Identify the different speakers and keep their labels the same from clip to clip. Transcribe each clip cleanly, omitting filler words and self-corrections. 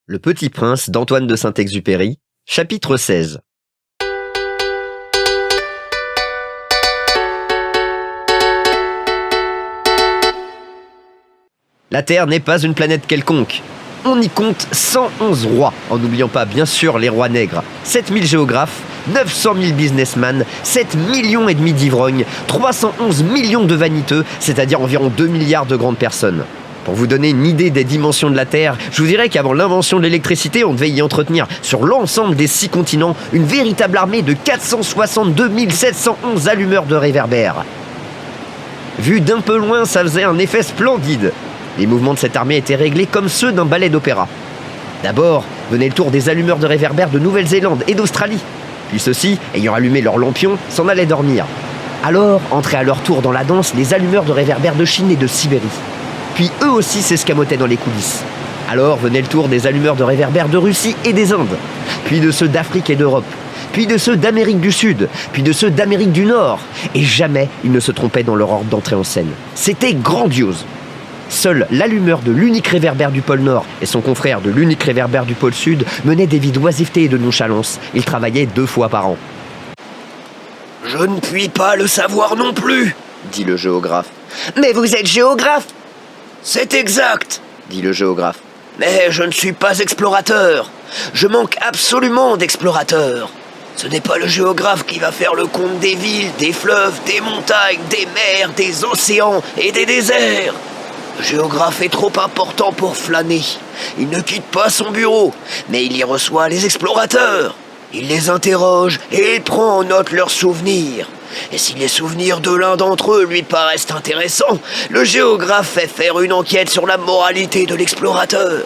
Speaker 1: Le Petit Prince d'Antoine de Saint-Exupéry, chapitre 16. La Terre n'est pas une planète quelconque. On y compte 111 rois, en n'oubliant pas bien sûr les rois nègres, 7000 géographes, 900 000 businessmen, 7 millions et demi d'ivrognes, 311 millions de vaniteux, c'est-à-dire environ 2 milliards de grandes personnes. Pour vous donner une idée des dimensions de la Terre, je vous dirais qu'avant l'invention de l'électricité, on devait y entretenir sur l'ensemble des 6 continents une véritable armée de 462 711 allumeurs de réverbères. Vu d'un peu loin, ça faisait un effet splendide. Les mouvements de cette armée étaient réglés comme ceux d'un ballet d'opéra. D'abord, venait le tour des allumeurs de réverbères de Nouvelle-Zélande et d'Australie. Puis ceux-ci, ayant allumé leurs lampions, s'en allaient dormir. Alors, entraient à leur tour dans la danse les allumeurs de réverbères de Chine et de Sibérie. Puis eux aussi s'escamotaient dans les coulisses. Alors venait le tour des allumeurs de réverbères de Russie et des Indes, puis de ceux d'Afrique et d'Europe, puis de ceux d'Amérique du Sud, puis de ceux d'Amérique du Nord. Et jamais ils ne se trompaient dans leur ordre d'entrée en scène. C'était grandiose. Seul l'allumeur de l'unique réverbère du pôle Nord et son confrère de l'unique réverbère du pôle Sud menaient des vies d'oisiveté et de nonchalance. Ils travaillaient 2 fois par an.
Speaker 2: « Je ne puis pas le savoir non plus, »
Speaker 1: dit le géographe.
Speaker 3: « Mais vous êtes géographe !»«
Speaker 2: C'est exact, »
Speaker 1: dit le géographe.
Speaker 2: « Mais je ne suis pas explorateur. Je manque absolument d'explorateurs. Ce n'est pas le géographe qui va faire le compte des villes, des fleuves, des montagnes, des mers, des océans et des déserts. Le géographe est trop important pour flâner. Il ne quitte pas son bureau, mais il y reçoit les explorateurs. Il les interroge et il prend en note leurs souvenirs. Et si les souvenirs de l'un d'entre eux lui paraissent intéressants, le géographe fait faire une enquête sur la moralité de l'explorateur.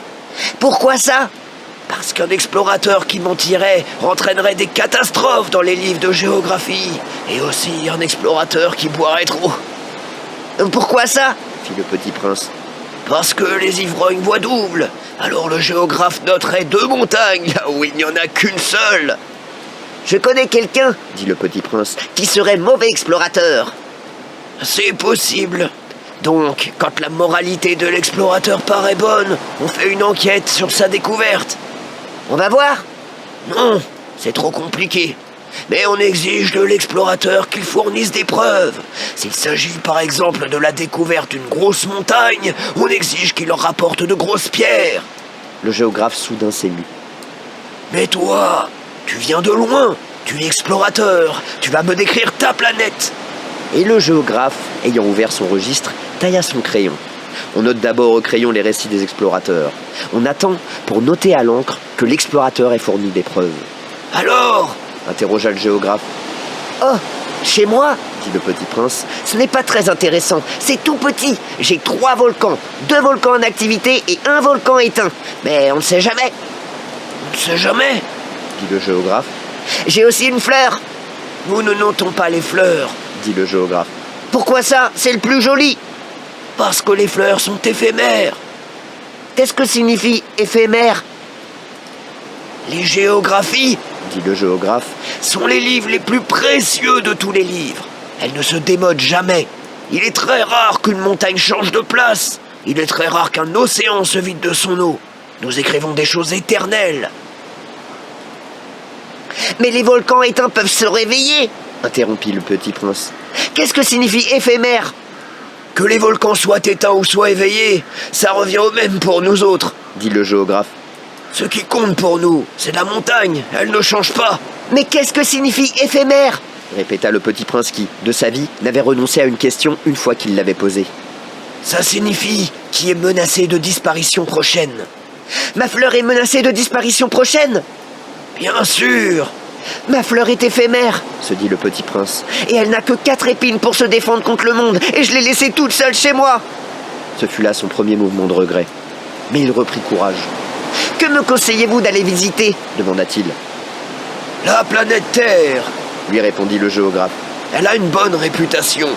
Speaker 3: Pourquoi ça ?
Speaker 2: Parce qu'un explorateur qui mentirait entraînerait des catastrophes dans les livres de géographie. Et aussi un explorateur qui boirait trop.
Speaker 3: Pourquoi ça ?
Speaker 1: Fit le Petit Prince.
Speaker 2: Parce que les ivrognes voient double. Alors le géographe noterait 2 montagnes là où il n'y en a qu'une seule.
Speaker 3: Je connais quelqu'un,
Speaker 1: dit le Petit Prince,
Speaker 3: qui serait mauvais explorateur.
Speaker 2: C'est possible. Donc, quand la moralité de l'explorateur paraît bonne, on fait une enquête sur sa découverte.
Speaker 3: On va voir ?
Speaker 2: Non, c'est trop compliqué. Mais on exige de l'explorateur qu'il fournisse des preuves. S'il s'agit par exemple de la découverte d'une grosse montagne, on exige qu'il leur rapporte de grosses pierres.
Speaker 1: Le géographe soudain s'émut.
Speaker 2: Mais toi, tu viens de loin, tu es explorateur, tu vas me décrire ta planète.
Speaker 1: Et le géographe, ayant ouvert son registre, tailla son crayon. On note d'abord au crayon les récits des explorateurs. On attend pour noter à l'encre que l'explorateur ait fourni des preuves.
Speaker 2: Alors ?
Speaker 1: Interrogea le géographe.
Speaker 3: Oh, chez moi,
Speaker 1: dit le Petit Prince,
Speaker 3: ce n'est pas très intéressant. C'est tout petit. J'ai 3 volcans, 2 volcans en activité et 1 volcan éteint. Mais on ne sait jamais.
Speaker 2: On ne sait jamais,
Speaker 1: dit le géographe.
Speaker 3: J'ai aussi une fleur.
Speaker 2: Nous ne notons pas les fleurs,
Speaker 1: dit le géographe.
Speaker 3: Pourquoi ça ? C'est le plus joli.
Speaker 2: Parce que les fleurs sont éphémères.
Speaker 3: Qu'est-ce que signifie éphémère ?
Speaker 2: Les géographies,
Speaker 1: dit le géographe,
Speaker 2: sont les livres les plus précieux de tous les livres. Elles ne se démodent jamais. Il est très rare qu'une montagne change de place. Il est très rare qu'un océan se vide de son eau. Nous écrivons des choses éternelles.
Speaker 3: Mais les volcans éteints peuvent se réveiller,
Speaker 1: interrompit le Petit Prince.
Speaker 3: Qu'est-ce que signifie éphémère ?
Speaker 2: Que les volcans soient éteints ou soient éveillés, ça revient au même pour nous autres,
Speaker 1: dit le géographe.
Speaker 2: Ce qui compte pour nous, c'est la montagne, elle ne change pas.
Speaker 3: Mais qu'est-ce que signifie éphémère ?
Speaker 1: Répéta le Petit Prince qui, de sa vie, n'avait renoncé à une question une fois qu'il l'avait posée.
Speaker 2: Ça signifie qui est menacé de disparition prochaine.
Speaker 3: Ma fleur est menacée de disparition prochaine ?
Speaker 2: Bien sûr.
Speaker 3: Ma fleur est éphémère,
Speaker 1: se dit le Petit Prince.
Speaker 3: Et elle n'a que 4 épines pour se défendre contre le monde, et je l'ai laissée toute seule chez moi.
Speaker 1: Ce fut là son premier mouvement de regret. Mais il reprit courage.
Speaker 3: Que me conseillez-vous d'aller visiter ?
Speaker 1: Demanda-t-il.
Speaker 2: La planète Terre,
Speaker 1: lui répondit le géographe.
Speaker 2: Elle a une bonne réputation.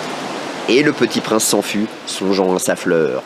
Speaker 1: Et le Petit Prince s'enfuit, songeant à sa fleur.